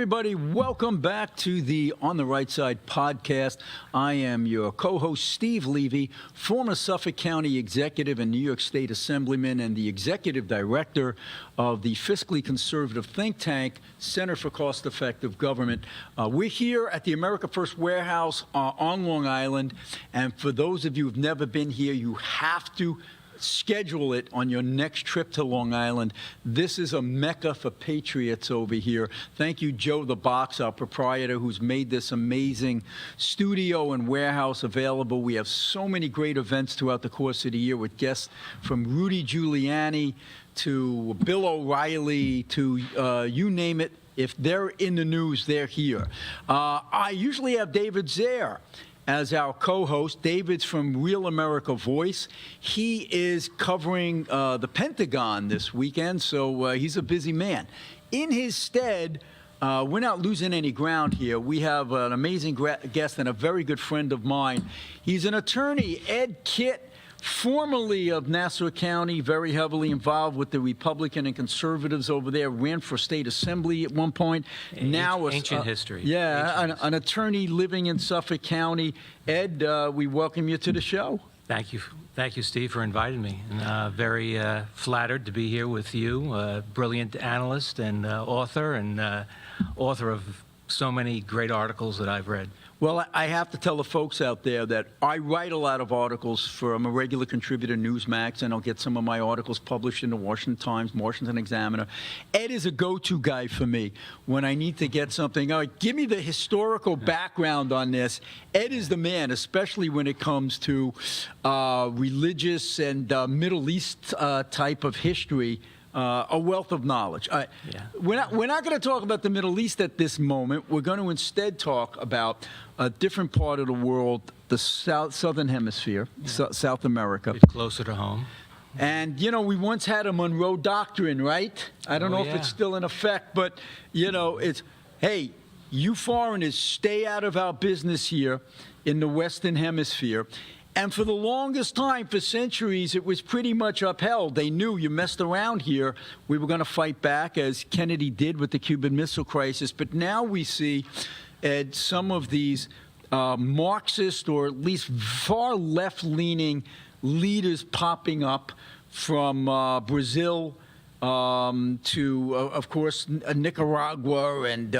everybody. Welcome back to the On the Right Side podcast. I am your co-host, Steve Levy, former Suffolk County Executive and New York State Assemblyman and the Executive Director of the fiscally conservative think tank, Center for Cost-Effective Government. We're here at the America First Warehouse on Long Island, and for those of you who've never been here, you have to schedule it on your next trip to Long Island. This is a mecca for patriots over here. Thank you, Joe the Box, our proprietor, who's made this amazing studio and warehouse available. We have so many great events throughout the course of the year with guests from Rudy Giuliani to Bill O'Reilly to you name it. If they're in the news, they're here. I usually have David Zaire as our co-host. David's from Real America Voice. He is covering the Pentagon this weekend, so he's a busy man. In his stead, we're not losing any ground here. We have an amazing guest and a very good friend of mine. He's an attorney, Ed Kitt, formerly of Nassau County, very heavily involved with the Republican and conservatives over there, ran for state assembly at one point. Now ancient history. Yeah, an attorney living in Suffolk County. Ed, we welcome you to the show. Thank you, Steve, for inviting me. And, very flattered to be here with you, brilliant analyst and author, and author of so many great articles that I've read. Well, I have to tell the folks out there that I write a lot of articles for, I'm a regular contributor to Newsmax, and I'll get some of my articles published in the Washington Times, Washington Examiner. Ed is a go-to guy for me when I need to get something. All right, give me the historical background on this. Ed is the man, especially when it comes to religious and Middle East type of history. A wealth of knowledge. We're not going to talk about the Middle East at this moment. We're going to instead talk about a different part of the world, the southern hemisphere, South America. It's closer to home. And, you know, we once had a Monroe Doctrine, right? I don't know if it's still in effect, but, you know, it's, hey, you foreigners, stay out of our business here in the Western Hemisphere. And for the longest time, for centuries, it was pretty much upheld. They knew you messed around here, we were going to fight back, as Kennedy did with the Cuban Missile Crisis. But now we see, Ed, some of these Marxist or at least far left-leaning leaders popping up from Brazil to, of course, Nicaragua and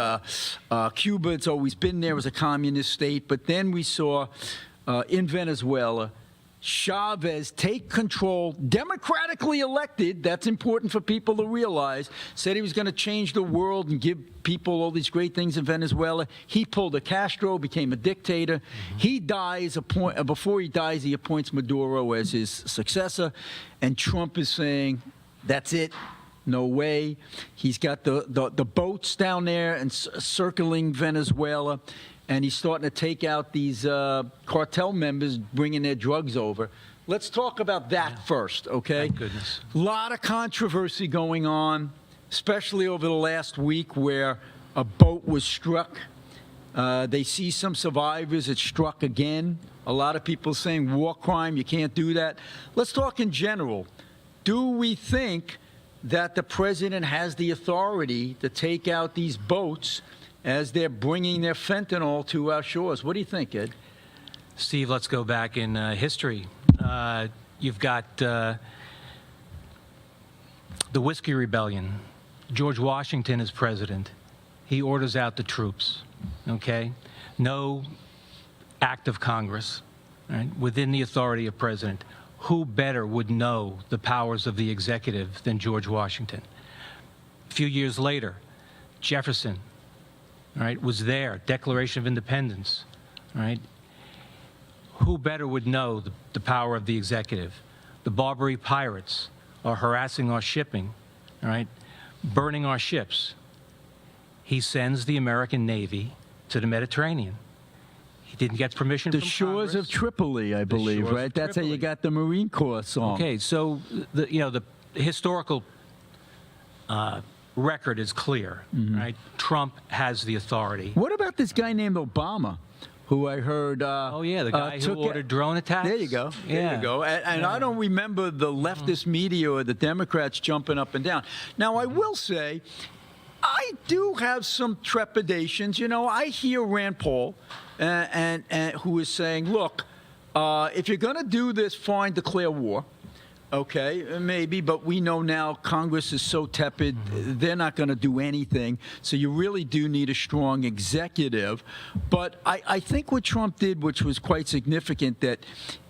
Cuba. It's always been there as a communist state. But then we saw in Venezuela, Chavez take control, democratically elected, that's important for people to realize, said he was going to change the world and give people all these great things in Venezuela. He pulled a Castro, became a dictator. He dies, before he dies, he appoints Maduro as his successor, and Trump is saying, that's it. No way. He's got the boats down there and circling Venezuela. And he's starting to take out these cartel members bringing their drugs over. Let's talk about that first, okay? Thank goodness. A lot of controversy going on, especially over the last week where a boat was struck. They see some survivors. It struck again. A lot of people saying war crime, you can't do that. Let's talk in general. Do we think that the president has the authority to take out these boats as they're bringing their fentanyl to our shores? What do you think, Ed? Steve, let's go back in history. You've got the Whiskey Rebellion. George Washington is president. He orders out the troops, okay? No act of Congress, right? Within the authority of president. Who better would know the powers of the executive than George Washington? A few years later, Jefferson, right, was there, Declaration of Independence, right? Who better would know the power of the executive? The Barbary pirates are harassing our shipping, right, burning our ships. He sends the American Navy to the Mediterranean. He didn't get permission from Congress. The shores of Tripoli, I believe, right? That's how you got the Marine Corps song. Okay, so the historical record is clear, right? Trump has the authority. What about this guy named Obama, who I heard the guy who ordered drone attacks? There you go. There you go. And I don't remember the leftist media or the Democrats jumping up and down. Now, I will say, I I do have some trepidations. You know, I hear Rand Paul, and who is saying, look, if you're going to do this, fine, declare war. Okay, maybe, but we know now Congress is so tepid, they're not going to do anything. So you really do need a strong executive. But I think what Trump did, which was quite significant, that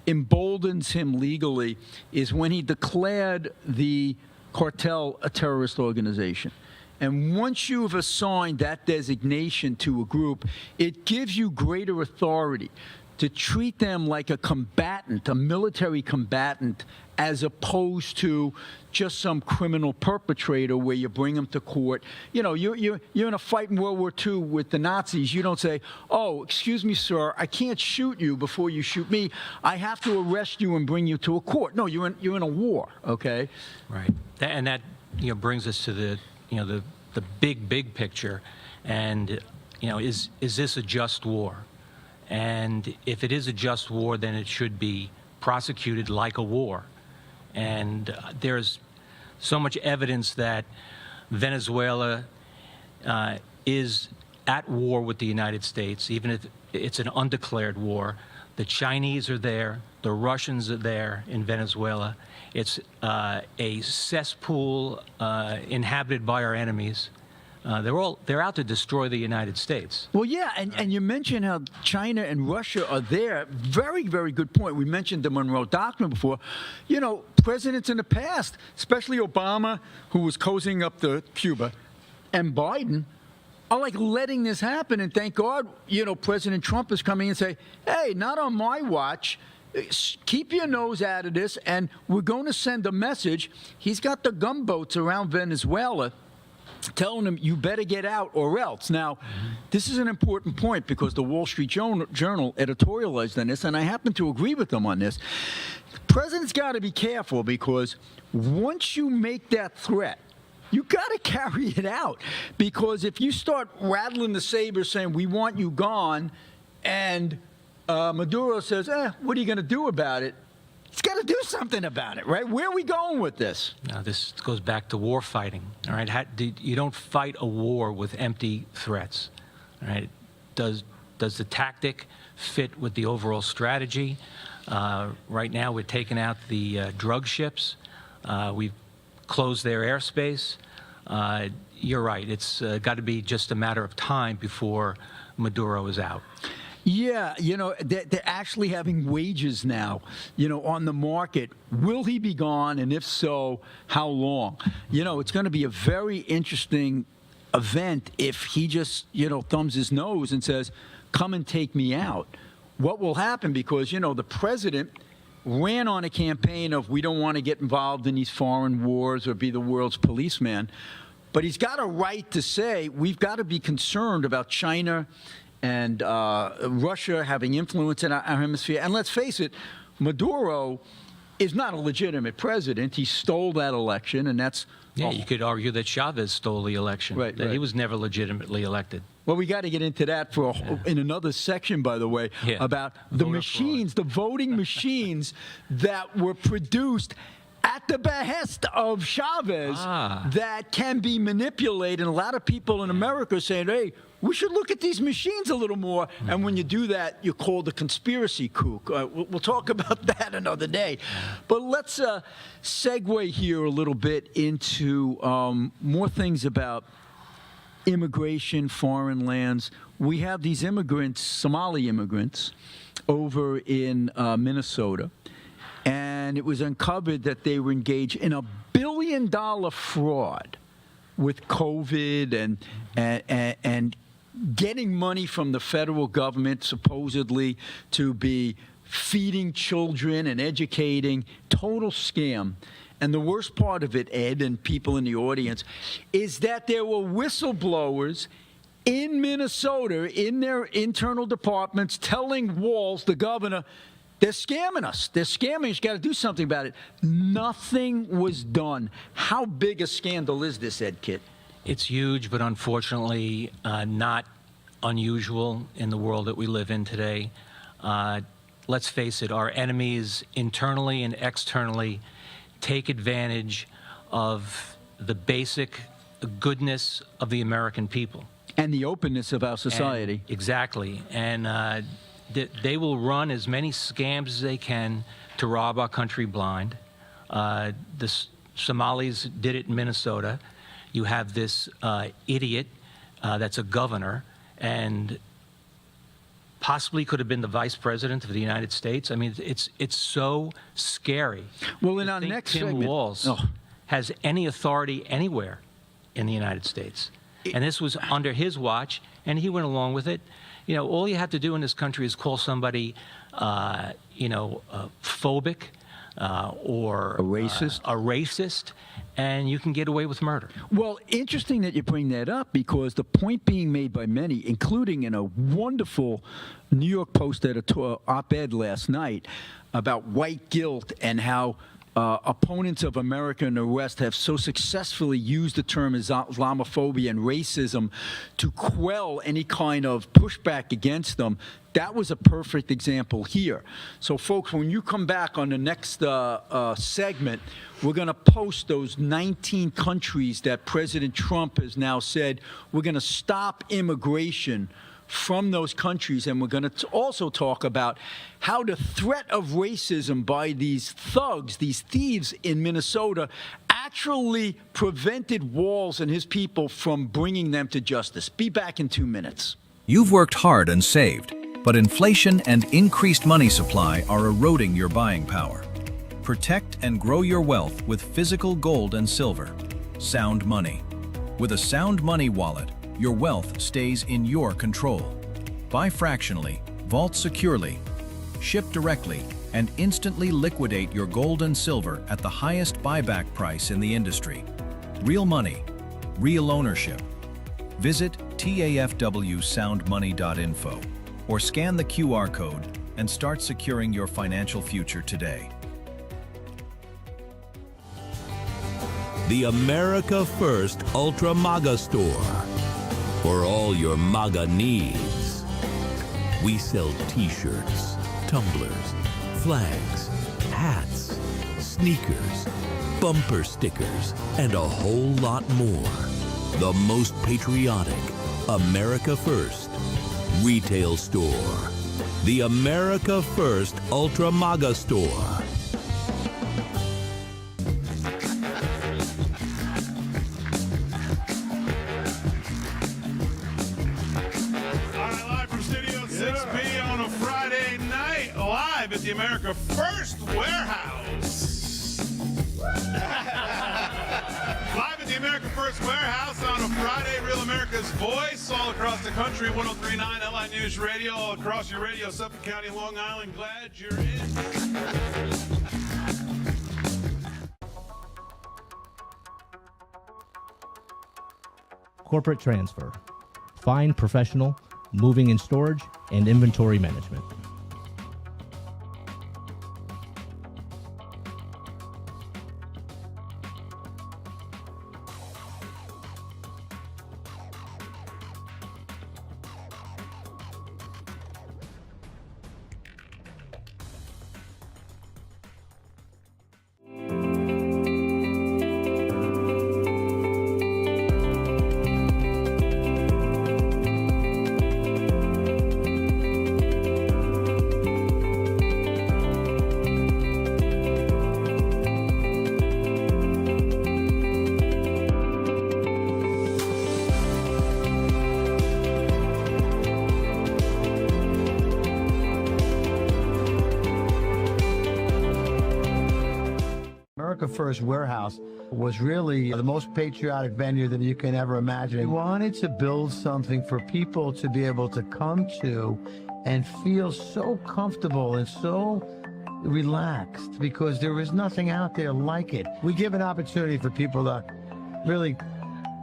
emboldens him legally, is when he declared the cartel a terrorist organization. And once you've assigned that designation to a group, it gives you greater authority to treat them like a combatant, a military combatant, as opposed to just some criminal perpetrator where you bring them to court. You know, you're in a fight in World War II with the Nazis. You don't say, oh, excuse me, sir, I can't shoot you before you shoot me. I have to arrest you and bring you to a court. No, you're in a war, okay? Right. And that, brings us to the big picture. And, is this a just war? And if it is a just war, then it should be prosecuted like a war. And there's so much evidence that Venezuela is at war with the United States, even if it's an undeclared war. The Chinese are there. The Russians are there in Venezuela. It's a cesspool inhabited by our enemies. They're out to destroy the United States. Well, yeah, and you mentioned how China and Russia are there. Very, very good point. We mentioned the Monroe Doctrine before. You know, presidents in the past, especially Obama, who was cozying up to Cuba, and Biden, are like letting this happen. And thank God, President Trump is coming and say, hey, not on my watch. Keep your nose out of this, and we're going to send a message. He's got the gunboats around Venezuela telling them, you better get out or else. Now, this is an important point because the Wall Street Journal editorialized on this, and I happen to agree with them on this. The president's got to be careful because once you make that threat, you got to carry it out. Because if you start rattling the saber saying, we want you gone, and Maduro says, what are you going to do about it? He's got to do something about it, right? Where are we going with this? Now, this goes back to war fighting, all right? You don't fight a war with empty threats, all right? Does the tactic fit with the overall strategy? Right now, we're taking out the drug ships. We've closed their airspace. You're right. It's got to be just a matter of time before Maduro is out. Yeah, they're actually having wages now, on the market. Will he be gone? And if so, how long? It's going to be a very interesting event if he just, thumbs his nose and says, come and take me out. What will happen? Because, the president ran on a campaign of we don't want to get involved in these foreign wars or be the world's policeman. But he's got a right to say we've got to be concerned about China and Russia having influence in our hemisphere. And let's face it, Maduro is not a legitimate president. He stole that election, and that's... Yeah, you could argue that Chavez stole the election. Right. He was never legitimately elected. Well, we got to get into that in another section, by the way, about the machines, the voting machines that were produced at the behest of Chavez that can be manipulated. And a lot of people in America are saying, hey, we should look at these machines a little more. And when you do that, you're called a conspiracy kook. We'll talk about that another day. But let's segue here a little bit into more things about immigration, foreign lands. We have these immigrants, Somali immigrants, over in Minnesota. And it was uncovered that they were engaged in $1 billion fraud with COVID and getting money from the federal government, supposedly, to be feeding children and educating. Total scam. And the worst part of it, Ed, and people in the audience, is that there were whistleblowers in Minnesota, in their internal departments, telling Walz, the governor, they're scamming us. They're scamming us. You got to do something about it. Nothing was done. How big a scandal is this, Ed Kit? It's huge, but unfortunately not unusual in the world that we live in today. Let's face it, our enemies internally and externally take advantage of the basic goodness of the American people. And the openness of our society. Exactly. And they will run as many scams as they can to rob our country blind. The Somalis did it in Minnesota. You have this idiot that's a governor and possibly could have been the vice president of the United States. I mean, it's so scary. Well, in to our think next Tim segment, Walz has any authority anywhere in the United States. And this was under his watch, and he went along with it. You know, all you have to do in this country is call somebody, phobic or a racist, and you can get away with murder. Well, interesting that you bring that up, because the point being made by many, including in a wonderful New York Post op-ed last night about white guilt and how opponents of America in the West have so successfully used the term Islamophobia and racism to quell any kind of pushback against them. That was a perfect example here. So, folks, when you come back on the next segment, we're going to post those 19 countries that President Trump has now said we're going to stop immigration from those countries, and we're going to also talk about how the threat of racism by these thugs, these thieves in Minnesota, actually prevented Walz and his people from bringing them to justice. Be back in 2 minutes. You've worked hard and saved, but inflation and increased money supply are eroding your buying power. Protect and grow your wealth with physical gold and silver. Sound Money. With a Sound Money wallet, your wealth stays in your control. Buy fractionally, vault securely, ship directly, and instantly liquidate your gold and silver at the highest buyback price in the industry. Real money, real ownership. Visit tafwsoundmoney.info or scan the QR code and start securing your financial future today. The America First Ultra MAGA Store. For all your MAGA needs. We sell t-shirts, tumblers, flags, hats, sneakers, bumper stickers, and a whole lot more. The most patriotic America First retail store. The America First Ultra MAGA Store. At the America First Warehouse. Live at the America First Warehouse on a Friday, Real America's Voice, all across the country, 103.9 LI News Radio, all across your radio, Suffolk County, Long Island. Glad you're in. Corporate transfer. Fine professional, moving and storage, and inventory management. America First Warehouse was really the most patriotic venue that you can ever imagine. We wanted to build something for people to be able to come to and feel so comfortable and so relaxed, because there is nothing out there like it. We give an opportunity for people to really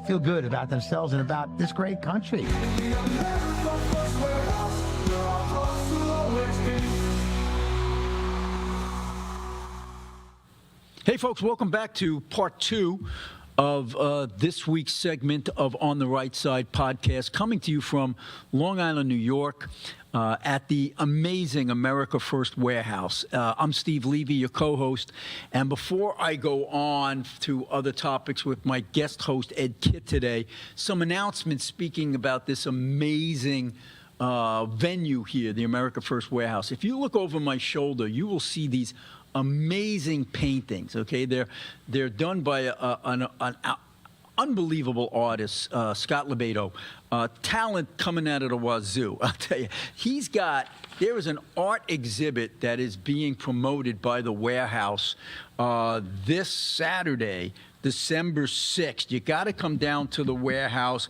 feel good about themselves and about this great country. Hey, folks, welcome back to part 2 of this week's segment of On the Right Side podcast, coming to you from Long Island, New York, at the amazing America First Warehouse. I'm Steve Levy, your co-host, and before I go on to other topics with my guest host, Ed Kitt, today, some announcements speaking about this amazing venue here, the America First Warehouse. If you look over my shoulder, you will see these amazing paintings. Okay, they're done by an unbelievable artist, Scott Lebedo. Talent coming out of the wazoo. I'll tell you, there is an art exhibit that is being promoted by the Warehouse this Saturday, December 6th. You got to come down to the Warehouse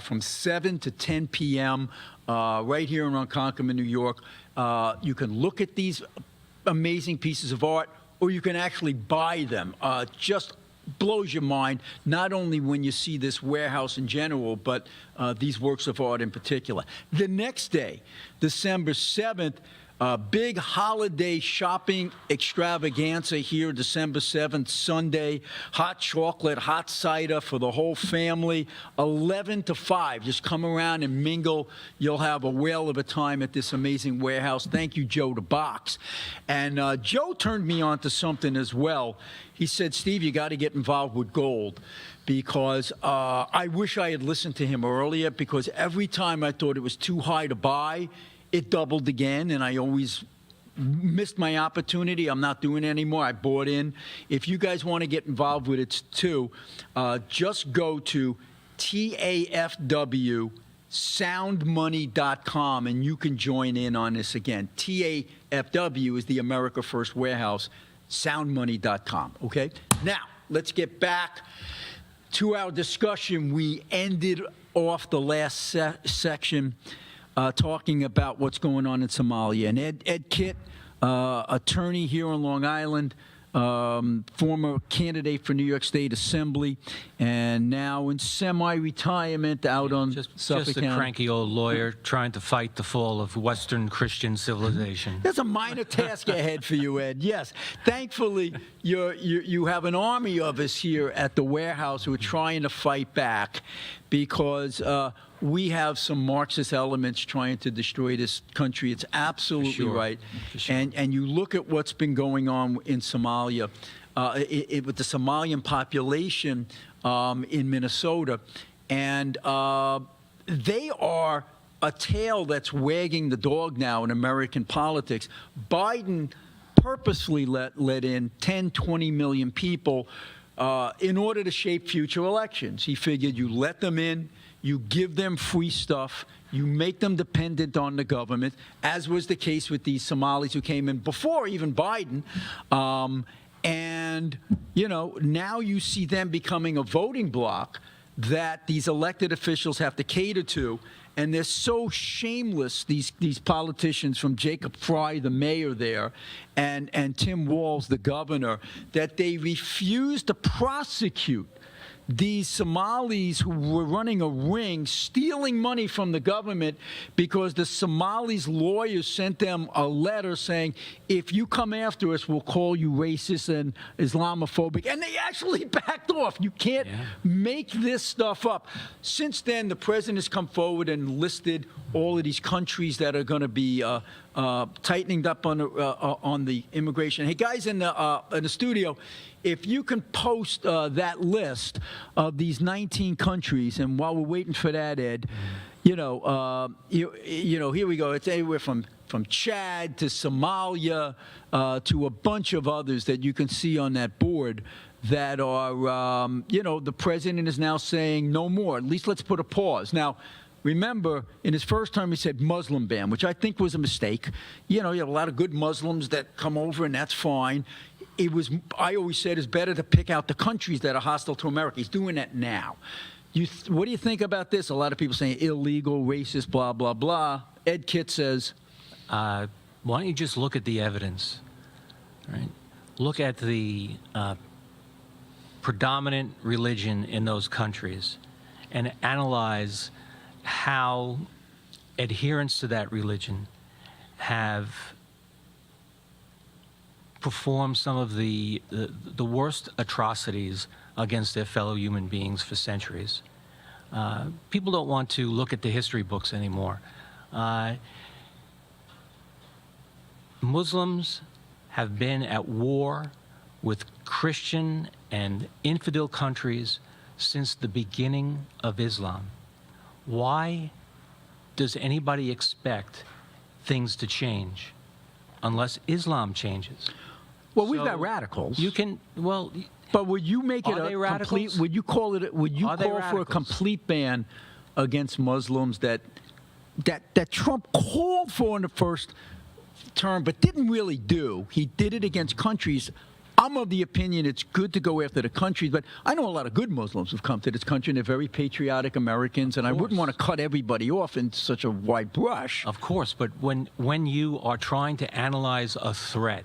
from 7 to 10 p.m. Right here in Ronkonkoma, New York. You can look at these amazing pieces of art, or you can actually buy them. Just blows your mind, not only when you see this warehouse in general, but these works of art in particular. The next day, December 7th, big holiday shopping extravaganza here, December 7th, Sunday. Hot chocolate, hot cider for the whole family, 11 to 5. Just come around and mingle. You'll have a whale of a time at this amazing warehouse. Thank you, Joe the Box. And Joe turned me on to something as well. He said, Steve, you got to get involved with gold, because I wish I had listened to him earlier, because every time I thought it was too high to buy, it doubled again, and I always missed my opportunity. I'm not doing it anymore. I bought in. If you guys want to get involved with it too, just go to TAFWsoundmoney.com, and you can join in on this again. TAFW is the America First Warehouse, soundmoney.com. Okay? Now, let's get back to our discussion. We ended off the last section talking about what's going on in Somalia. And Ed Kitt, attorney here on Long Island, former candidate for New York State Assembly, and now in semi-retirement out on Suffolk just a County. cranky old lawyer trying to fight the fall of Western Christian civilization. There's a minor task ahead for you, Ed. Yes. Thankfully, you have an army of us here at the warehouse who are trying to fight back, because we have some Marxist elements trying to destroy this country. It's absolutely sure. right. For sure. And you look at what's been going on in Somalia, with the Somalian population in Minnesota, and they are a tail that's wagging the dog now in American politics. Biden purposely let in 10, 20 million people in order to shape future elections. He figured you let them in, you give them free stuff, you make them dependent on the government, as was the case with these Somalis who came in before even Biden. And, now you see them becoming a voting bloc that these elected officials have to cater to. And they're so shameless, these politicians, from Jacob Fry, the mayor there, and Tim Walz, the governor, that they refuse to prosecute these Somalis who were running a ring, stealing money from the government, because the Somalis' lawyers sent them a letter saying, if you come after us, we'll call you racist and Islamophobic. And they actually backed off. You can't make this stuff up. Since then, the president has come forward and listed all of these countries that are going to be tightening up on the immigration. Hey, guys in the studio, if you can post that list of these 19 countries, and while we're waiting for that, Ed, here we go. It's anywhere from Chad to Somalia to a bunch of others that you can see on that board that are, the president is now saying no more. At least let's put a pause. Now, remember, in his first term, he said Muslim ban, which I think was a mistake. You have a lot of good Muslims that come over, and that's fine. I always said it's better to pick out the countries that are hostile to America. He's doing that now. What do you think about this? A lot of people saying illegal, racist, blah, blah, blah. Ed Kitt says, why don't you just look at the evidence, right? Look at the predominant religion in those countries and analyze how adherents to that religion have performed some of the worst atrocities against their fellow human beings for centuries. People don't want to look at the history books anymore. Muslims have been at war with Christian and infidel countries since the beginning of Islam. Why does anybody expect things to change unless Islam changes? Well, we've So got radicals. You can, well, But would you make it Are they a radicals? complete? Would you call it? Would you Are they call for a radicals? complete ban against Muslims that Trump called for in the first term, but didn't really do? He did it against countries. I'm of the opinion it's good to go after the countries, but I know a lot of good Muslims who've come to this country and they're very patriotic Americans, and I wouldn't want to cut everybody off in such a wide brush. of course, but when you are trying to analyze a threat,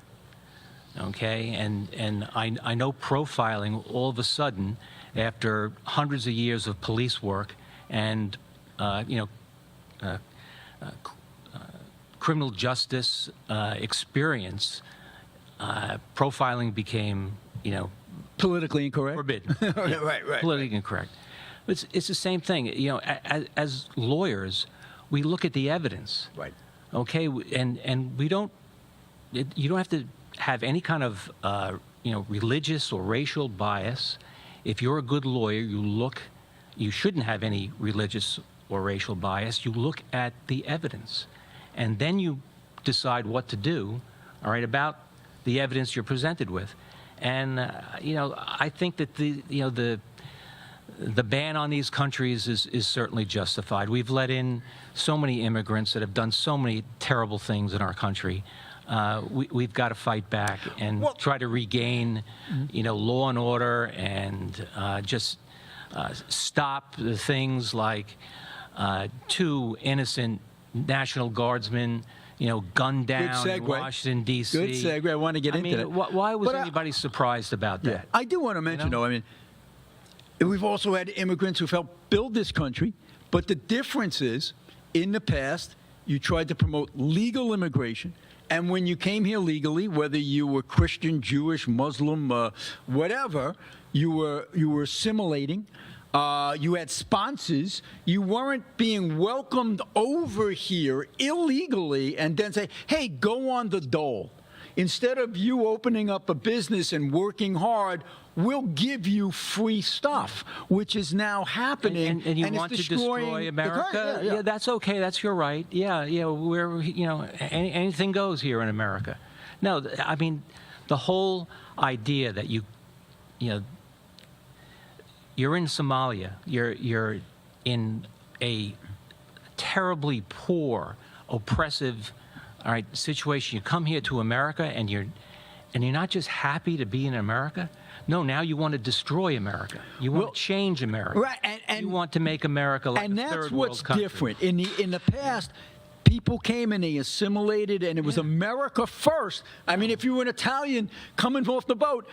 okay, and I know profiling all of a sudden, after hundreds of years of police work and criminal justice experience, profiling became, Politically incorrect. forbidden. right. Politically incorrect. It's the same thing. As lawyers, we look at the evidence. Right. Okay, and we don't. You don't have to have any kind of religious or racial bias. If you're a good lawyer, you shouldn't have any religious or racial bias. You look at the evidence, and then you decide what to do. All right, about the evidence you're presented with, and I think that the ban on these countries is certainly justified. We've let in so many immigrants that have done so many terrible things in our country. We've got to fight back and try to regain, law and order, and just stop the things like 2 innocent National Guardsmen, gunned down in segue. Washington, D.C. Good segue. I want to get into that. Why was But anybody surprised about that? Yeah, I do want to mention, though, I mean, we've also had immigrants who've helped build this country, but the difference is, in the past, you tried to promote legal immigration, and when you came here legally, whether you were Christian, Jewish, Muslim, whatever, you were assimilating. You had sponsors. You weren't being welcomed over here illegally and then say, hey, go on the dole. Instead of you opening up a business and working hard, we'll give you free stuff, which is now happening. And you it's want to destroying destroy the America? country. Yeah. That's okay. That's your right. Yeah. We're anything goes here in America. No, I mean, the whole idea that you're in Somalia, you're in a terribly poor, oppressive, situation. You come here to America and you're not just happy to be in America. No, now you want to destroy America. You want to change America. Right, and you want to make America like and a that's third what's world country. different. In the past, people came and they assimilated, and it was America first. I mean, if you were an Italian coming off the boat,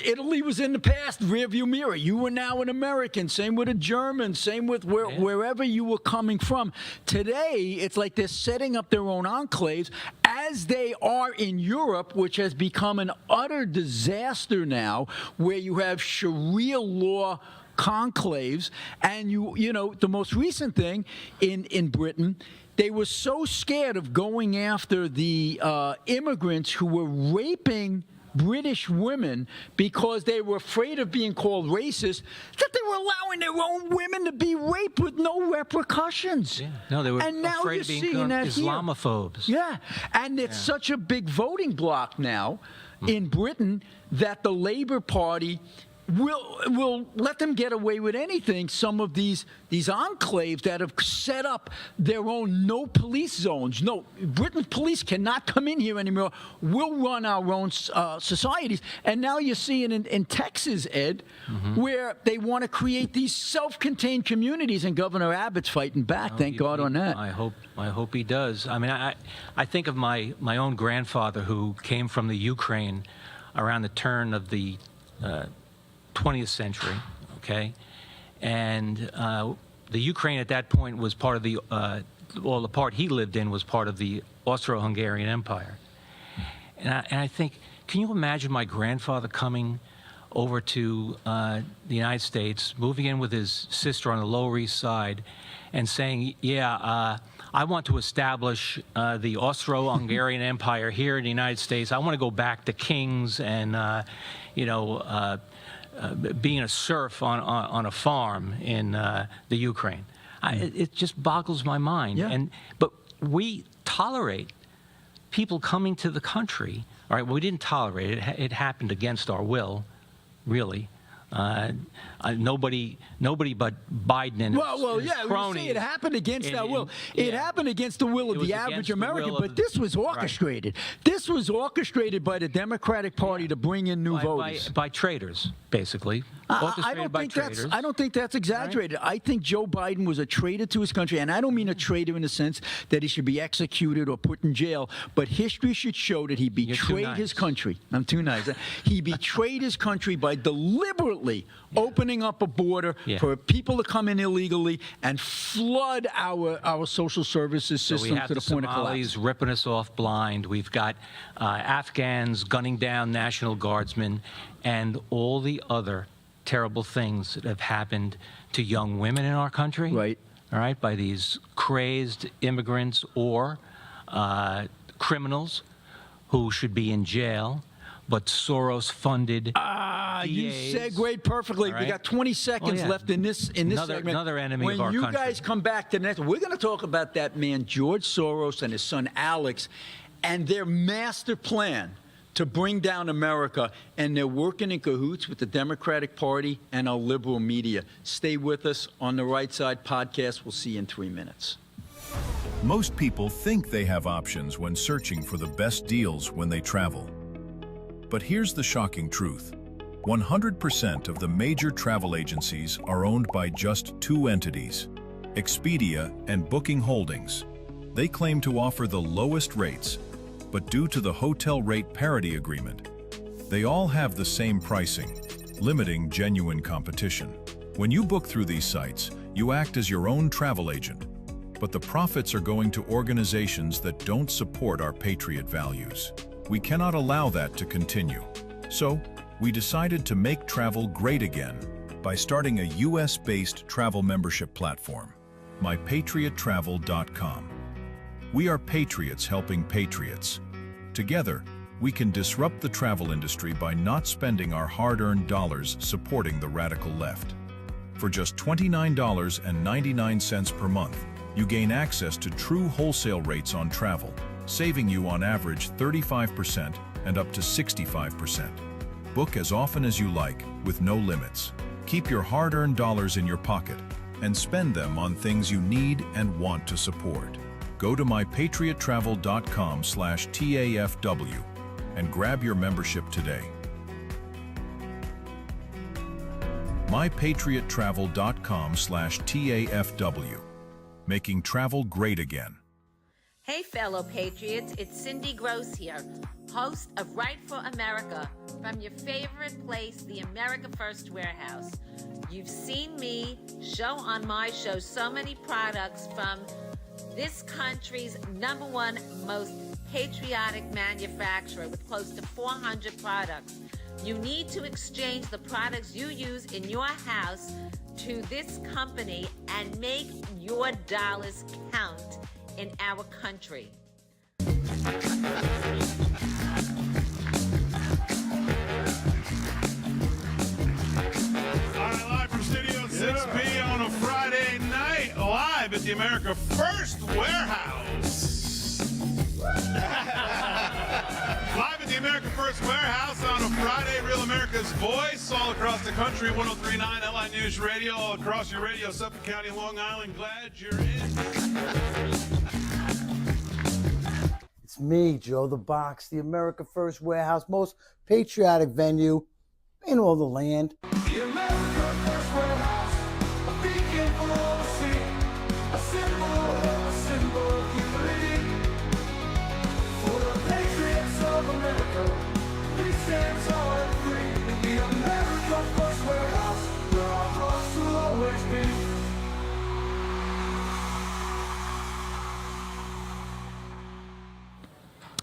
Italy was in the past, rearview mirror. You were now an American. Same with a German. Same with wherever you were coming from. Today, it's like they're setting up their own enclaves, as they are in Europe, which has become an utter disaster now, where you have Sharia law conclaves, and the most recent thing in Britain, they were so scared of going after the immigrants who were raping British women because they were afraid of being called racist, that they were allowing their own women to be raped with no repercussions. Yeah. No, they were and now afraid you're of being seeing called that here. Islamophobes. Yeah, and it's such a big voting bloc now in Britain that the Labour Party will let them get away with anything. Some of these enclaves that have set up their own no police zones. No, Britain's police cannot come in here anymore. We'll run our own societies. And now you're seeing in Texas, Ed, where they want to create these self-contained communities, and Governor Abbott's fighting back. Thank God on that. I hope he does. I mean, I think of my own grandfather, who came from the Ukraine around the turn of the 20th century, okay? And the Ukraine at that point was part of the part he lived in was part of the Austro-Hungarian Empire. And I think, can you imagine my grandfather coming over to the United States, moving in with his sister on the Lower East Side, and saying, I want to establish the Austro-Hungarian Empire here in the United States. I want to go back to kings and, being a serf on a farm in the Ukraine. It just boggles my mind. Yeah. But we tolerate people coming to the country. All right, well, we didn't tolerate it. It happened against our will, really. Nobody but Biden and his yeah, we cronies. say it happened against our will. It happened against the will It of was the against average the will American, of but this was orchestrated. This was orchestrated by the Democratic Party to bring in new voters. By traitors, basically. Orchestrated by traitors. I don't think that's exaggerated. I think Joe Biden was a traitor to his country, and I don't mean a traitor in the sense that he should be executed or put in jail, but history should show that he betrayed his country. I'm too nice. He betrayed his country by deliberately opening up a border for people to come in illegally and flood our social services system to the point of collapse. Somalis ripping us off blind. We've got Afghans gunning down National Guardsmen, and all the other terrible things that have happened to young women in our country. Right. All right, by these crazed immigrants or criminals who should be in jail, but Soros-funded. You segued perfectly. Right. We got 20 seconds left in this segment. Another enemy when of our country. When you guys come back to next, we're going to talk about that man George Soros and his son Alex, and their master plan to bring down America, and they're working in cahoots with the Democratic Party and our liberal media. Stay with us on the Right Side podcast. We'll see you in 3 minutes. Most people think they have options when searching for the best deals when they travel. But here's the shocking truth. 100% of the major travel agencies are owned by just two entities, Expedia and Booking Holdings. They claim to offer the lowest rates, but due to the hotel rate parity agreement, they all have the same pricing, limiting genuine competition. When you book through these sites, you act as your own travel agent, but the profits are going to organizations that don't support our patriot values. We cannot allow that to continue. So, we decided to make travel great again by starting a US-based travel membership platform, mypatriottravel.com. We are patriots helping patriots. Together, we can disrupt the travel industry by not spending our hard-earned dollars supporting the radical left. For just $29.99 per month, you gain access to true wholesale rates on travel, saving you on average 35% and up to 65%. Book as often as you like, with no limits. Keep your hard-earned dollars in your pocket and spend them on things you need and want to support. Go to mypatriottravel.com/TAFW and grab your membership today. mypatriottravel.com/TAFW, making travel great again. Hey, fellow patriots, it's Cindy Gross here, host of Right for America, from your favorite place, the America First Warehouse. You've seen me show on my show so many products from this country's #1 most patriotic manufacturer with close to 400 products. You need to exchange the products you use in your house to this company and make your dollars count in our country. All right, live from Studio 6B on a Friday night, live at the America First Warehouse. Live at the America First Warehouse on a Friday, Real America's Voice, all across the country, 103.9 LI News Radio, all across your radio, Suffolk County, Long Island. Glad you're in. It's me, Joe the Box, the America First Warehouse, most patriotic venue in all the land. The America First Warehouse, a beacon for all to see, a symbol of unity. For the patriots of America, we stand tall and free. The America First Warehouse, where our hearts will always be.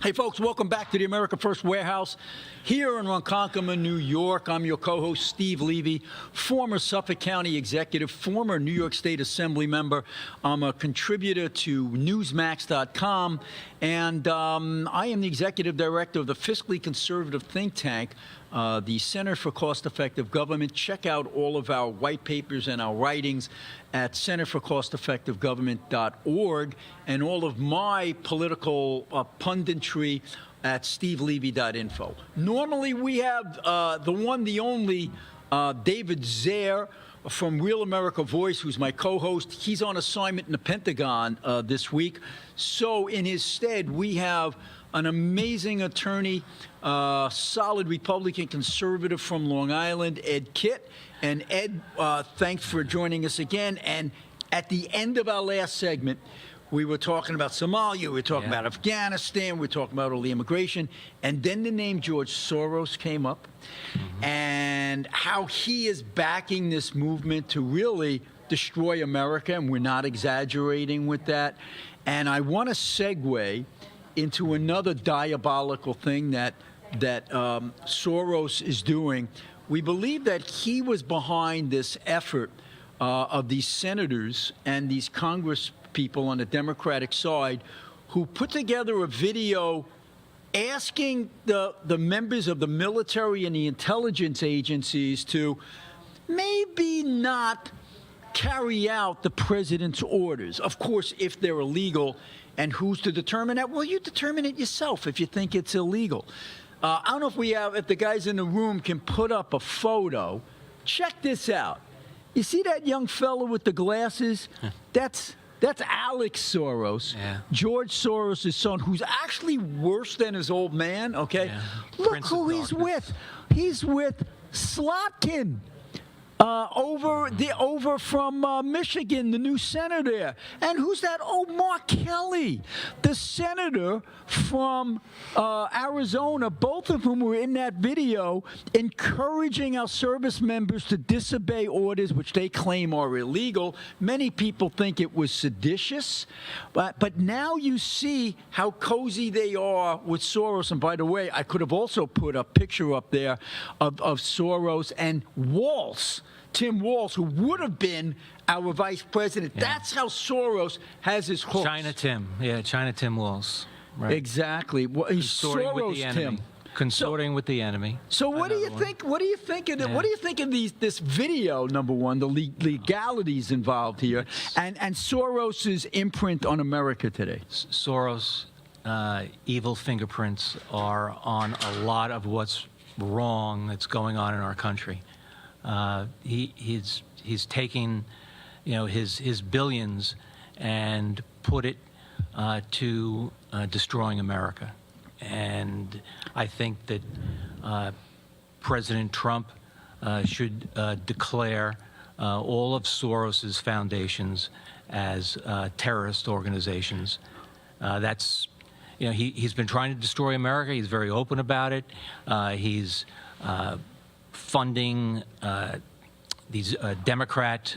Hey, Hey, folks, welcome back to the America First Warehouse here in Ronkonkoma, New York. I'm your co-host, Steve Levy, former Suffolk County executive, former New York State Assembly member. I'm a contributor to Newsmax.com, and I am the executive director of the fiscally conservative think tank, the Center for Cost-Effective Government. Check out all of our white papers and our writings at centerforcosteffectivegovernment.org, and all of my political punditry at stevelevy.info. Normally we have the one, the only David Zare from Real America Voice, who's my co-host. He's on assignment in the Pentagon this week. So in his stead, we have an amazing attorney, solid Republican conservative from Long Island, Ed Kitt. And Ed, thanks for joining us again. And at the end of our last segment, we were talking about Somalia, we were talking about Afghanistan, we were talking about all the immigration, and then the name George Soros came up, and how he is backing this movement to really destroy America, and we're not exaggerating with that. And I want to segue into another diabolical thing that Soros is doing. We believe that he was behind this effort of these senators and these Congress people on the Democratic side who put together a video asking the members of the military and the intelligence agencies to maybe not carry out the president's orders. Of course, if they're illegal. And who's to determine that? Well, you determine it yourself if you think it's illegal. I don't know if the guys in the room can put up a photo. Check this out. You see that young fellow with the glasses? That's Alex Soros, George Soros' son, who's actually worse than his old man, okay? Yeah. Look who he's with. He's with Slotkin. Over from Michigan, the new senator there. And who's that? Oh, Mark Kelly, the senator from Arizona. Both of whom were in that video encouraging our service members to disobey orders which they claim are illegal. Many people think it was seditious. But now you see how cozy they are with Soros. And by the way, I could have also put a picture up there of Soros and Walz. Tim Walz, who would have been our vice president. Yeah. That's how Soros has his hooks. China Tim Walz. Right. Exactly. Well, he's Consorting with the enemy. Tim. Consorting with the enemy. So what do you think? What do you think of What do you think of this video? Number one, the legalities involved here, and Soros's imprint on America today. Soros' evil fingerprints are on a lot of what's wrong that's going on in our country. He's taking, his billions and put it to destroying America. And I think that President Trump should declare all of Soros's foundations as terrorist organizations. That's, he's been trying to destroy America. He's very open about it. He's funding these Democrat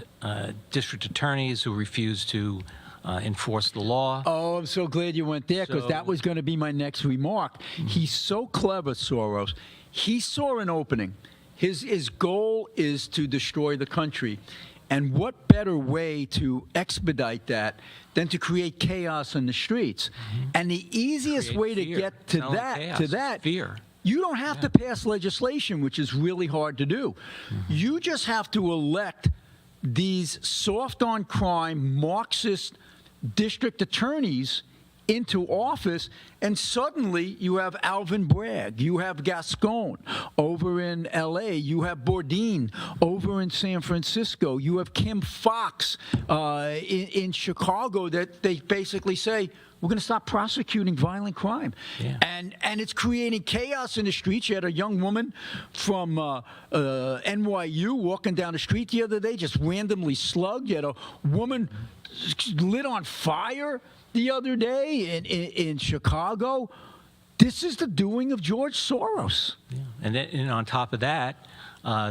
district attorneys who refuse to enforce the law. Oh, I'm so glad you went there, because that was going to be my next remark. He's so clever, Soros. He saw an opening. His goal is to destroy the country. And what better way to expedite that than to create chaos in the streets? And the easiest way to get to that, fear. You don't have to pass legislation, which is really hard to do. You just have to elect these soft-on-crime Marxist district attorneys into office, and suddenly you have Alvin Bragg, you have Gascon over in L.A., you have Bourdain over in San Francisco, you have Kim Foxx in Chicago, that they basically say, we're going to stop prosecuting violent crime. Yeah. And it's creating chaos in the streets. You had a young woman from NYU walking down the street the other day, just randomly slugged. You had a woman lit on fire the other day in Chicago. This is the doing of George Soros. Yeah. And on top of that,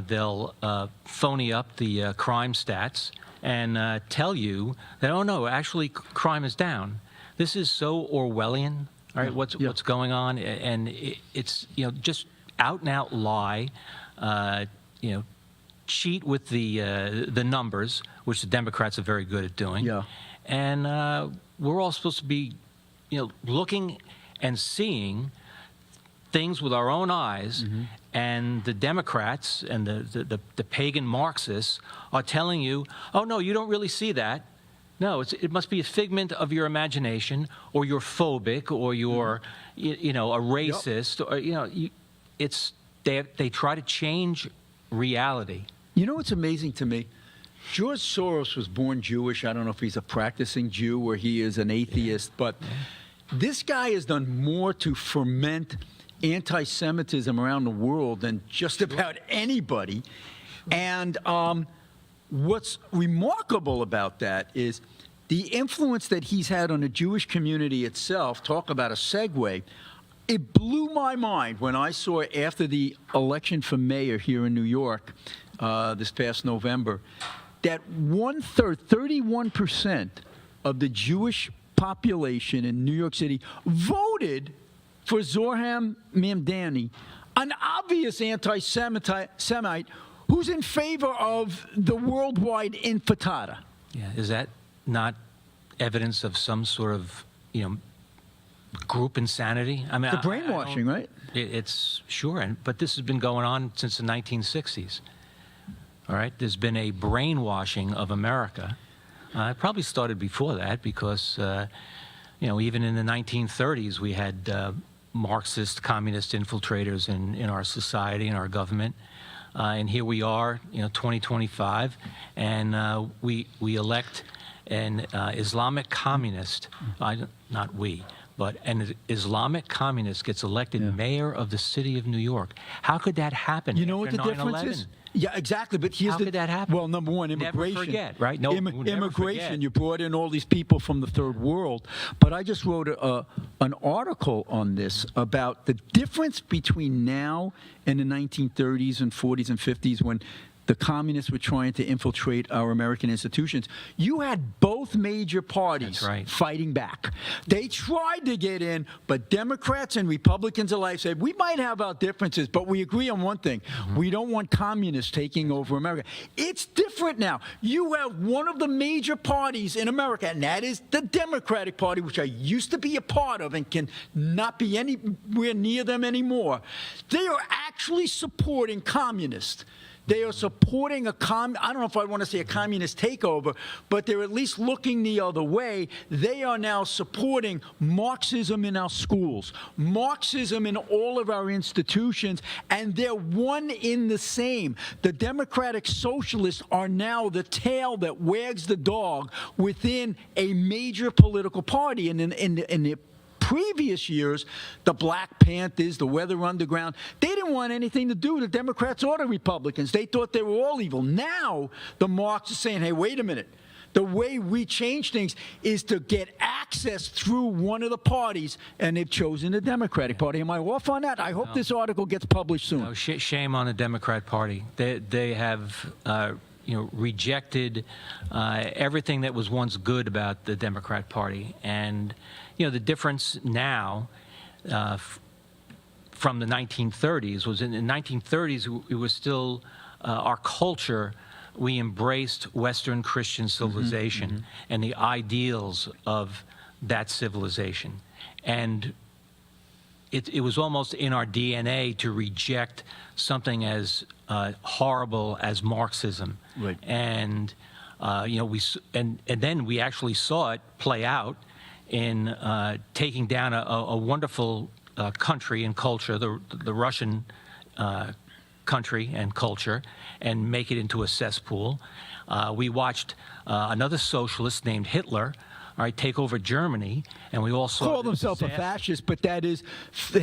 they'll phony up the crime stats and tell you that, oh, no, actually crime is down. This is so Orwellian. All right, what's going on, and it's just out and out lie, cheat with the numbers, which the Democrats are very good at doing. Yeah. And we're all supposed to be, looking and seeing things with our own eyes, and the Democrats and the pagan Marxists are telling you, oh no, you don't really see that. No, it must be a figment of your imagination, or you're phobic, or you're, a racist, or they try to change reality. You know what's amazing to me? George Soros was born Jewish. I don't know if he's a practicing Jew or he is an atheist, but this guy has done more to ferment anti-Semitism around the world than just about anybody. And what's remarkable about that is the influence that he's had on the Jewish community itself. Talk about a segue. It blew my mind when I saw after the election for mayor here in New York this past November, that 1/3, 31% of the Jewish population in New York City voted for Zohran Mamdani, an obvious anti-Semite who's in favor of the worldwide intifada. Yeah, is that not evidence of some sort of, group insanity? I mean, The brainwashing, right? It's sure, but this has been going on since the 1960s. All right, there's been a brainwashing of America. It probably started before that because, even in the 1930s, we had Marxist, communist infiltrators in our society, in our government. And here we are, 2025, and we elect an Islamic communist, not we, but an Islamic communist gets elected mayor of the city of New York. How could that happen? You know what after the difference 9/11? is? Yeah, exactly. But here's How could that happen? Well, number one, immigration. Never forget, right? No, we'll never immigration. forget. You brought in all these people from the third world. But I just wrote an article on this about the difference between now and the 1930s and 40s and 50s when the communists were trying to infiltrate our American institutions. You had both major parties fighting back. They tried to get in, but Democrats and Republicans alike said, we might have our differences, but we agree on one thing. We don't want communists taking over America. It's different now. You have one of the major parties in America, and that is the Democratic Party, which I used to be a part of and can not be anywhere near them anymore. They are actually supporting communists. They are supporting I don't know if I want to say a communist takeover, but they're at least looking the other way. They are now supporting Marxism in our schools, Marxism in all of our institutions, and they're one in the same. The Democratic Socialists are now the tail that wags the dog within a major political party. And in the previous years, the Black Panthers, the Weather Underground, they didn't want anything to do with the Democrats or the Republicans. They thought they were all evil. Now, the Marxists are saying, hey, wait a minute. The way we change things is to get access through one of the parties, and they've chosen the Democratic Party. Am I off on that? I hope this article gets published soon. No, shame on the Democrat Party. They have rejected everything that was once good about the Democrat Party. And, the difference now from the 1930s was in the 1930s, it was still our culture. We embraced Western Christian civilization and the ideals of that civilization. And it was almost in our DNA to reject something as horrible as Marxism. Right. And then we actually saw it play out in taking down a wonderful country and culture, the Russian country and culture, and make it into a cesspool. We watched another socialist named Hitler take over Germany, and we all saw called himself a fascist, but that is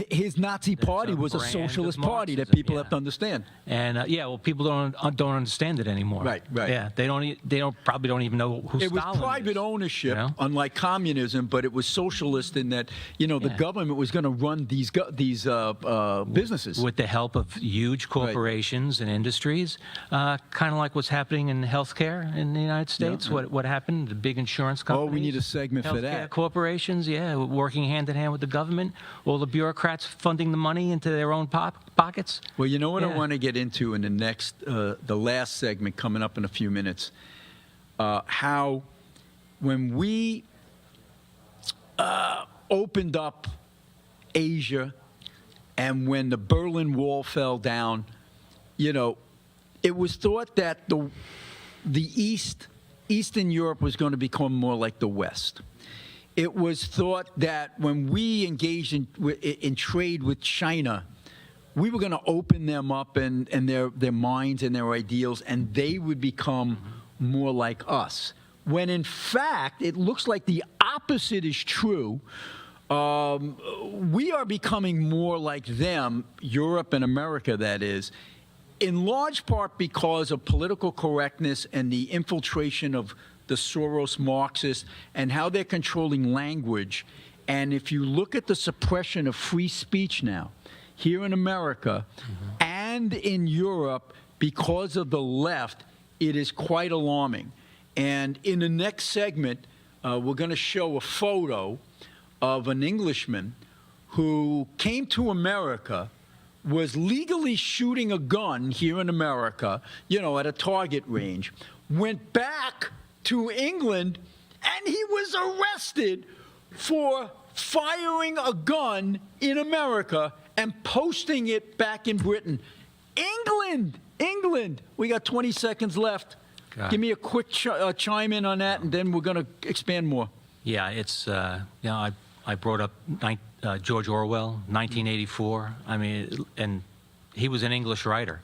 his Nazi party was a socialist party that people have to understand. And people don't understand it anymore. Right. Yeah, they probably don't even know who it Stalin was private is, ownership, unlike communism, but it was socialist in that the government was going to run these businesses with the help of huge corporations and industries, kind of like what's happening in healthcare in the United States. What happened? The big insurance companies. Oh, we need to a segment for Healthcare that. corporations, yeah, working hand in hand with the government. All the bureaucrats funding the money into their own pockets. Well, you know what I Yeah. want to get into in the last segment coming up in a few minutes, how when we opened up Asia and when the Berlin Wall fell down, you know, it was thought that the Eastern Europe was going to become more like the West. It was thought that when we engaged in trade with China, we were going to open them up and their minds and their ideals, and they would become more like us. When in fact, it looks like the opposite is true. We are becoming more like them, Europe and America, that is, in large part because of political correctness and the infiltration of the Soros Marxists and how they're controlling language. And if you look at the suppression of free speech now, here in America and in Europe, because of the left, it is quite alarming. And in the next segment, we're going to show a photo of an Englishman who came to America, was legally shooting a gun here in America, you know, at a target range, went back to England, and he was arrested for firing a gun in America and posting it back in Britain. England. We got 20 seconds left. God. Give me a quick chime in on that, and then we're going to expand more. Yeah, it's, I brought up George Orwell, 1984. I mean, and he was an English writer.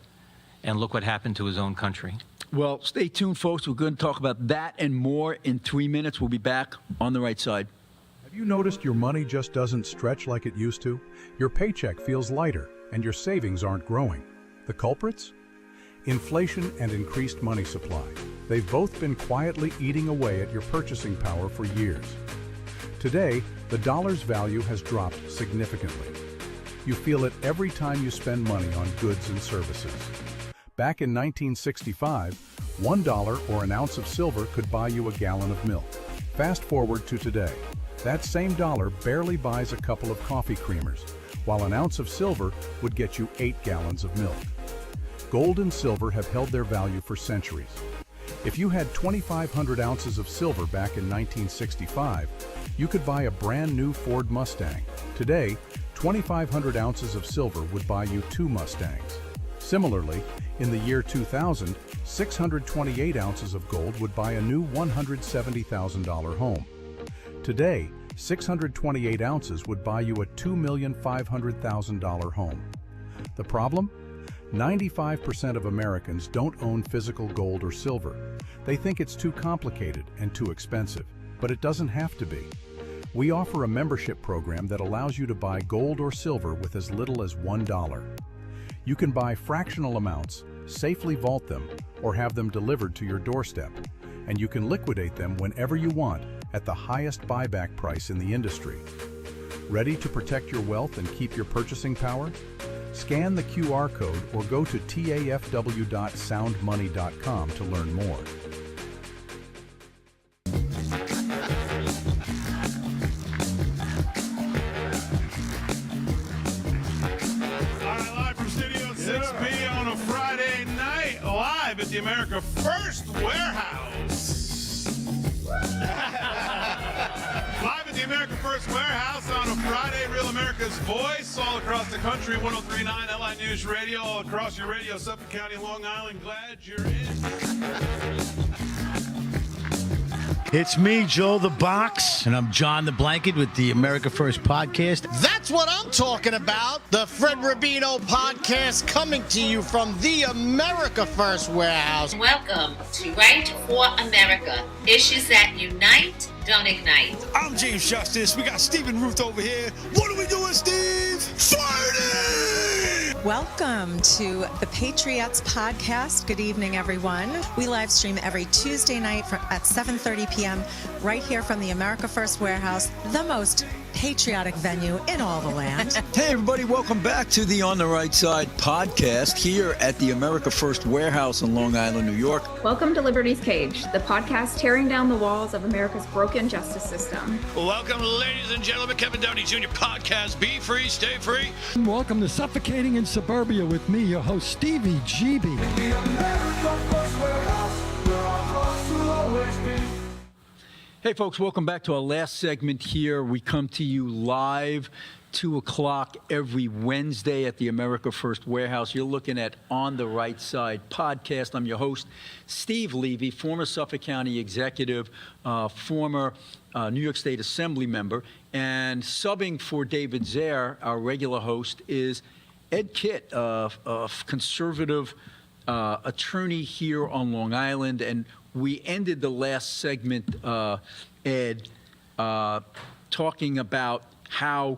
And look what happened to his own country. Well, stay tuned, folks. We're going to talk about that and more in 3 minutes. We'll be back on the right side. Have you noticed your money just doesn't stretch like it used to? Your paycheck feels lighter, and your savings aren't growing. The culprits? Inflation and increased money supply. They've both been quietly eating away at your purchasing power for years. Today, the dollar's value has dropped significantly. You feel it every time you spend money on goods and services. Back in 1965, $1 or an ounce of silver could buy you a gallon of milk. Fast forward to today. That same dollar barely buys a couple of coffee creamers, while an ounce of silver would get you 8 gallons of milk. Gold and silver have held their value for centuries. If you had 2,500 ounces of silver back in 1965, you could buy a brand new Ford Mustang. Today, 2,500 ounces of silver would buy you 2 Mustangs. Similarly, in the year 2000, 628 ounces of gold would buy a new $170,000 home. Today, 628 ounces would buy you a $2,500,000 home. The problem? 95% of Americans don't own physical gold or silver. They think it's too complicated and too expensive, but it doesn't have to be. We offer a membership program that allows you to buy gold or silver with as little as $1. You can buy fractional amounts, safely vault them, or have them delivered to your doorstep, and you can liquidate them whenever you want at the highest buyback price in the industry. Ready to protect your wealth and keep your purchasing power? Scan the QR code or go to tafw.soundmoney.com to learn more. All right, live from Studio 6B on a Friday night, live at the America First Warehouse. Live at the America First Warehouse on a Friday, Real America's Voice, all across the country, 103.9 LI News Radio, all across your radio, Suffolk County, Long Island. Glad you're in. It's me, Joe the Box, and I'm John the Blanket with the America First Podcast. That's what I'm talking about. The Fred Rubino Podcast coming to you from the America First Warehouse. Welcome to Right for America. Issues that unite, don't ignite. I'm James Justice. We got Stephen Ruth over here. What are we doing, Steve? Fighting! Welcome to the Patriots Podcast. Good evening, everyone. We live stream every Tuesday night at 7:30 p.m. right here from the America First Warehouse, the most patriotic venue in all the land. Hey, everybody, welcome back to the On the Right Side podcast here at the America First Warehouse in Long Island, New York. Welcome to Liberty's Cage, the podcast tearing down the walls of America's broken justice system. Welcome, ladies and gentlemen, Kevin Downey Jr. podcast. Be free, stay free. Welcome to Suffocating in Suburbia with me, your host, Stevie GB. The America First Warehouse, where our hearts will always be. Hey, folks, welcome back to our last segment here. We come to you live 2 o'clock every Wednesday at the America First Warehouse. You're looking at On the Right Side podcast. I'm your host, Steve Levy, former Suffolk County executive, former New York State Assembly member, and subbing for David Zare, our regular host, is Ed Kitt, a conservative attorney here on Long Island. And we ended the last segment, Ed, talking about how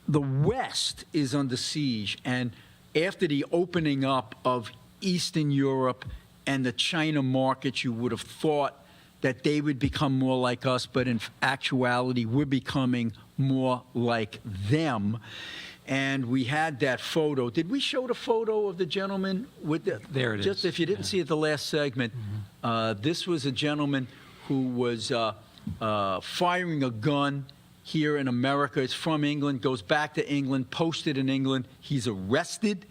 the West is under siege. And after the opening up of Eastern Europe and the China markets, you would have thought that they would become more like us, but in actuality, we're becoming more like them. And we had that photo. Did we show the photo of the gentleman with the? There it just is. If you didn't see it the last segment, this was a gentleman who was firing a gun here in America. It's from England, goes back to England, posted in England. He's arrested.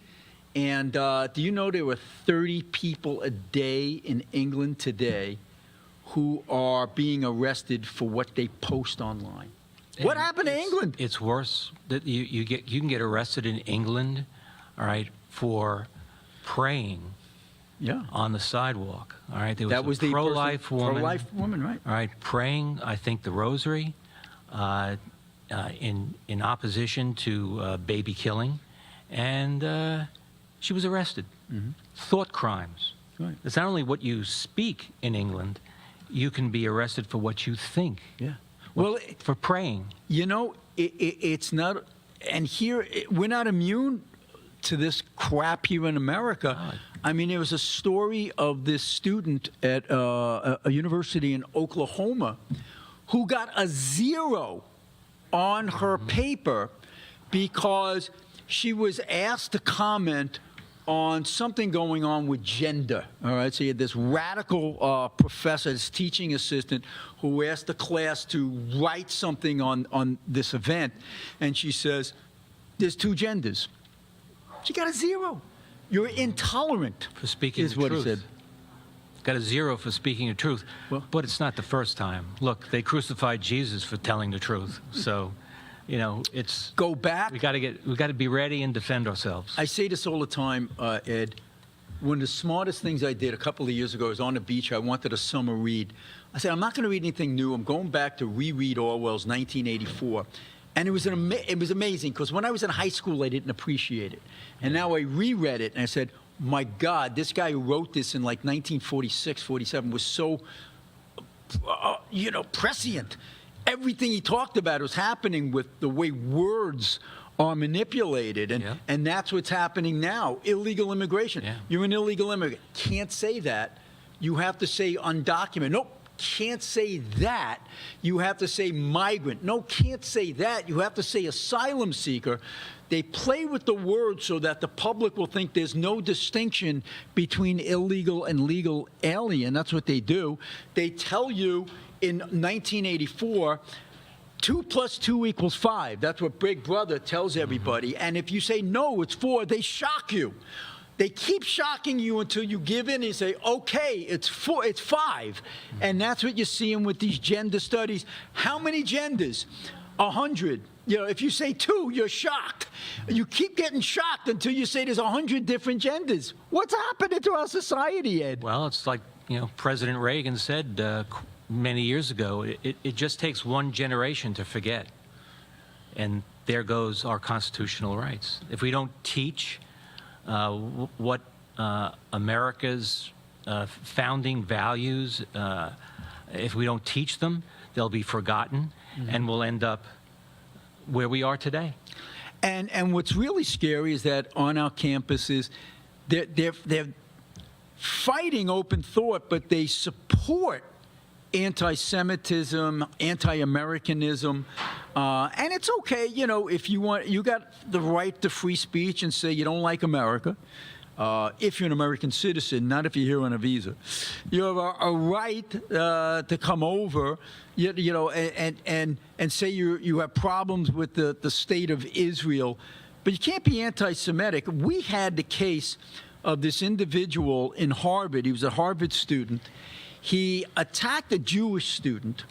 And do you know there were 30 people a day in England today who are being arrested for what they post online? What happened to England? It's worse that you can get arrested in England, all right, for praying on the sidewalk. All right, there was That was a the pro-life woman. Pro-life woman, right? All right, praying, I think, the rosary in opposition to baby killing, and she was arrested. Thought crimes. Right. It's not only what you speak in England, you can be arrested for what you think. Yeah. Well, for praying. You know, it's not, and here, we're not immune to this crap here in America. I mean, there was a story of this student at a university in Oklahoma who got a 0 on her paper because she was asked to comment on something going on with gender. All right, so you had this radical professor, this teaching assistant, who asked the class to write something on this event, and she says, "There's 2 genders." She got a 0. You're intolerant. For speaking is the what truth. he said. Got a 0 for speaking the truth. But it's not the first time. Look, they crucified Jesus for telling the truth. So, you know, it's go back. We got to be ready and defend ourselves. I say this all the time, Ed. One of the smartest things I did a couple of years ago, I was on the beach. I wanted a summer read. I said, I'm not going to read anything new. I'm going back to reread Orwell's 1984. And it was amazing because when I was in high school, I didn't appreciate it. And now I reread it and I said, my God, this guy who wrote this in like 1946, 47 was so, prescient. Everything he talked about was happening with the way words are manipulated. And that's what's happening now. Illegal immigration. You're an illegal immigrant. Can't say that. You have to say undocumented. Nope. Can't say that. You have to say migrant. No, can't say that. You have to say asylum seeker. They play with the words so that the public will think there's no distinction between illegal and legal alien. That's what they do. They tell you in 1984, 2 + 2 = 5. That's what Big Brother tells everybody. And if you say, no, it's 4, they shock you. They keep shocking you until you give in and you say, okay, it's 4, it's 5. And that's what you're seeing with these gender studies. How many genders? 100. If you say 2, you're shocked. You keep getting shocked until you say there's 100 different genders. What's happening to our society, Ed? Well, it's like, President Reagan said many years ago, it just takes one generation to forget. And there goes our constitutional rights. If we don't teach what America's founding values, if we don't teach them, they'll be forgotten, and we'll end up where we are today. And what's really scary is that on our campuses, they're fighting open thought, but they support anti-Semitism, anti-Americanism, and it's okay, if you want, you got the right to free speech and say you don't like America. If you're an American citizen, not if you're here on a visa, you have a right to come over, and say you have problems with the state of Israel, but you can't be anti-Semitic. We had the case of this individual in Harvard. He was a Harvard student. He attacked a Jewish student,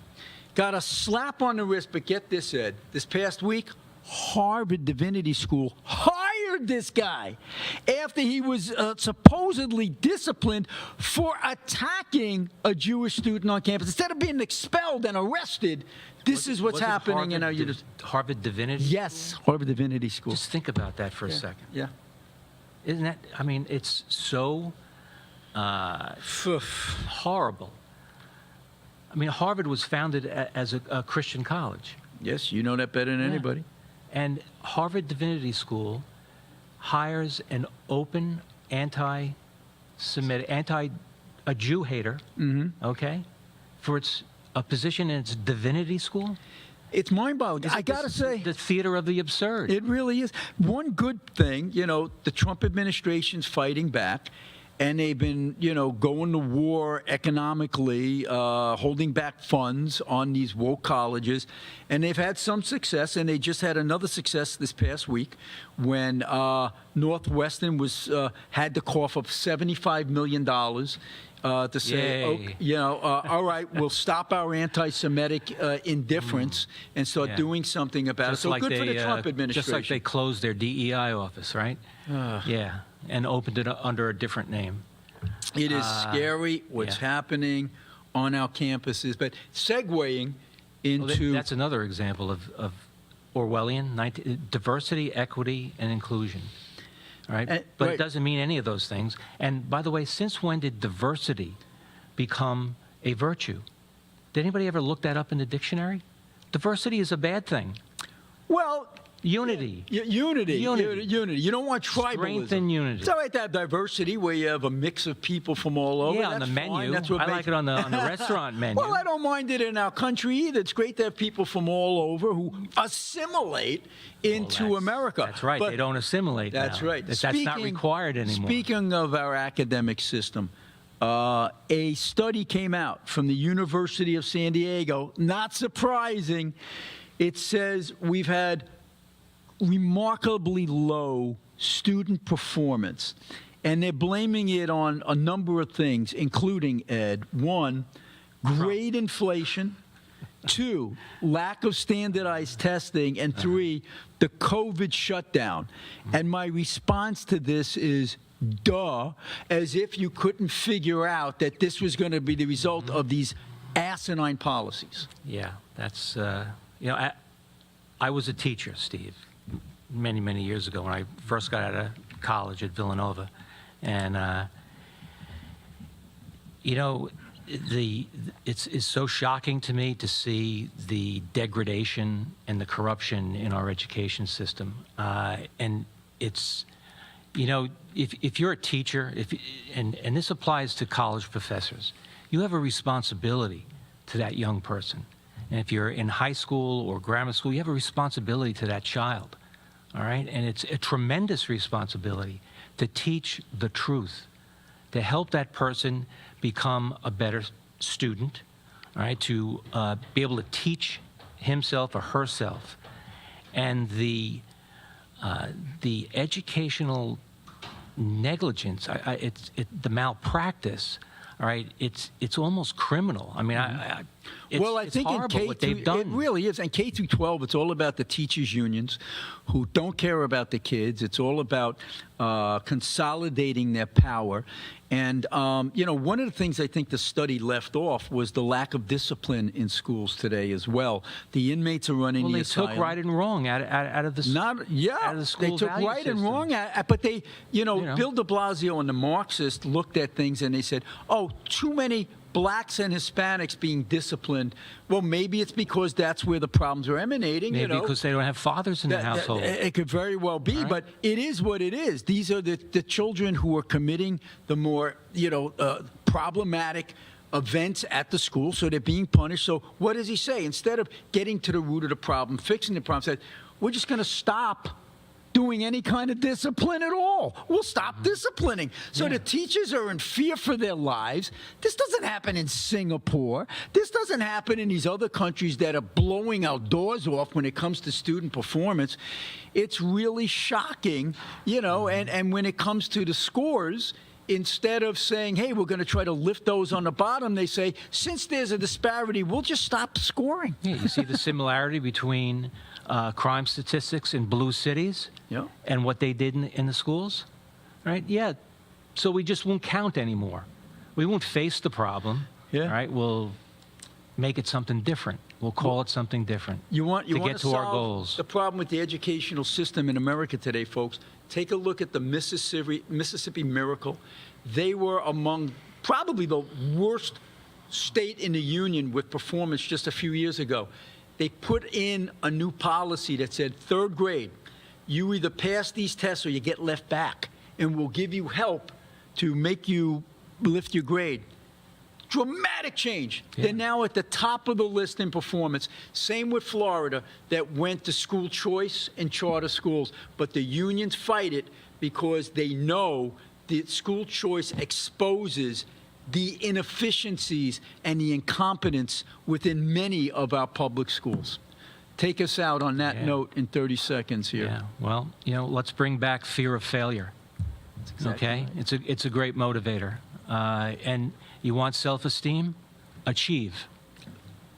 got a slap on the wrist, but get this, Ed, this past week, Harvard Divinity School hired this guy after he was supposedly disciplined for attacking a Jewish student on campus. Instead of being expelled and arrested, this is what's happening. Harvard Divinity? Yes, Harvard Divinity School. Just think about that for a second. Yeah. Isn't that, I mean, it's so horrible. I mean, Harvard was founded as a Christian college. Yes, you know that better than anybody. And Harvard Divinity School hires an open anti-Semitic, a Jew hater, okay, for a position in its divinity school. It's mind-boggling. I got to say, the theater of the absurd. It really is. One good thing, the Trump administration's fighting back, and they've been, going to war economically, holding back funds on these woke colleges, and they've had some success, and they just had another success this past week when Northwestern had to cough up $75 million to say, all right, we'll stop our anti-Semitic indifference and start doing something about it. So good for the Trump administration. Just like they closed their DEI office, right? Yeah, and opened it under a different name. It is scary what's happening on our campuses. But segueing into... that's another example of Orwellian, diversity, equity, and inclusion. Right? But it doesn't mean any of those things. And by the way, since when did diversity become a virtue? Did anybody ever look that up in the dictionary? Diversity is a bad thing. Well... Unity. Unity. You don't want tribalism. Strength and unity. It's all right to have diversity where you have a mix of people from all over. Yeah, on the menu. That's what I like it on the restaurant menu. Well, I don't mind it in our country either. It's great to have people from all over who assimilate into America. That's right. They don't assimilate That's now. right. That's not required anymore. Speaking of our academic system, a study came out from the University of San Diego. Not surprising. It says we've had remarkably low student performance, and they're blaming it on a number of things, including, Ed, 1, grade inflation, 2, lack of standardized testing, and 3, the COVID shutdown. And my response to this is, duh, as if you couldn't figure out that this was going to be the result of these asinine policies. Yeah, that's, I was a teacher, Steve, many, many years ago when I first got out of college at Villanova. And, it's so shocking to me to see the degradation and the corruption in our education system. And it's, if you're a teacher, and this applies to college professors, you have a responsibility to that young person. And if you're in high school or grammar school, you have a responsibility to that child. All right? And it's a tremendous responsibility to teach the truth, to help that person become a better student, all right, to be able to teach himself or herself. And the educational negligence, the malpractice, all right, it's almost criminal. I mean, I think horrible what they've done. It really is. And K through 12, it's all about the teachers' unions who don't care about the kids. It's all about consolidating their power. And, one of the things I think the study left off was the lack of discipline in schools today as well. The inmates are running the asylum. They took right and wrong out of the out of the school they took value right and system. wrong, but they, Bill de Blasio and the Marxists looked at things and they said, oh, too many blacks and Hispanics being disciplined. Well, maybe it's because that's where the problems are emanating. Maybe because they don't have fathers in the household. It could very well be, but it is what it is. These are the children who are committing the more, problematic events at the school, so they're being punished. So what does he say? Instead of getting to the root of the problem, fixing the problem, said, we're just going to stop doing any kind of discipline at all. We'll stop disciplining. So the teachers are in fear for their lives. This doesn't happen in Singapore. This doesn't happen in these other countries that are blowing our doors off when it comes to student performance. It's really shocking, you know, and when it comes to the scores, instead of saying, hey, we're going to try to lift those on the bottom, they say, since there's a disparity, we'll just stop scoring. Yeah, you see the similarity between crime statistics in blue cities and what they did in the schools, right? Yeah, so we just won't count anymore. We won't face the problem, right? We'll make it something different. We'll call it something different to get to our goals. The problem with the educational system in America today, folks, take a look at the Mississippi Miracle. They were among probably the worst state in the union with performance just a few years ago. They put in a new policy that said, third grade, you either pass these tests or you get left back, and we'll give you help to make you lift your grade. Dramatic change. They're now at the top of the list in performance. Same with Florida, that went to school choice and charter schools. But the unions fight it because they know that school choice exposes the inefficiencies and the incompetence within many of our public schools. Take us out on that note in 30 seconds here. Yeah, well, you know, let's bring back fear of failure. Okay? It's a great motivator. And you want self-esteem? Achieve.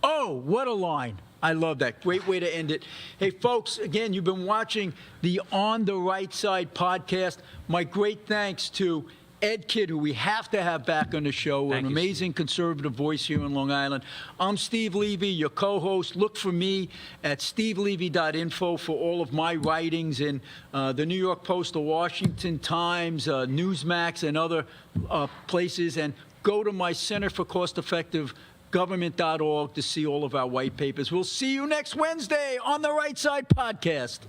Oh, what a line. I love that. Great way to end it. Hey, folks, again, you've been watching the On the Right Side podcast. My great thanks to Ed Kidd, who we have to have back on the show, an amazing conservative voice here in Long Island. I'm Steve Levy, your co-host. Look for me at stevelevy.info for all of my writings in the New York Post, the Washington Times, Newsmax, and other places. And go to my Center for Cost-Effective Government.org to see all of our white papers. We'll see you next Wednesday on the Right Side podcast.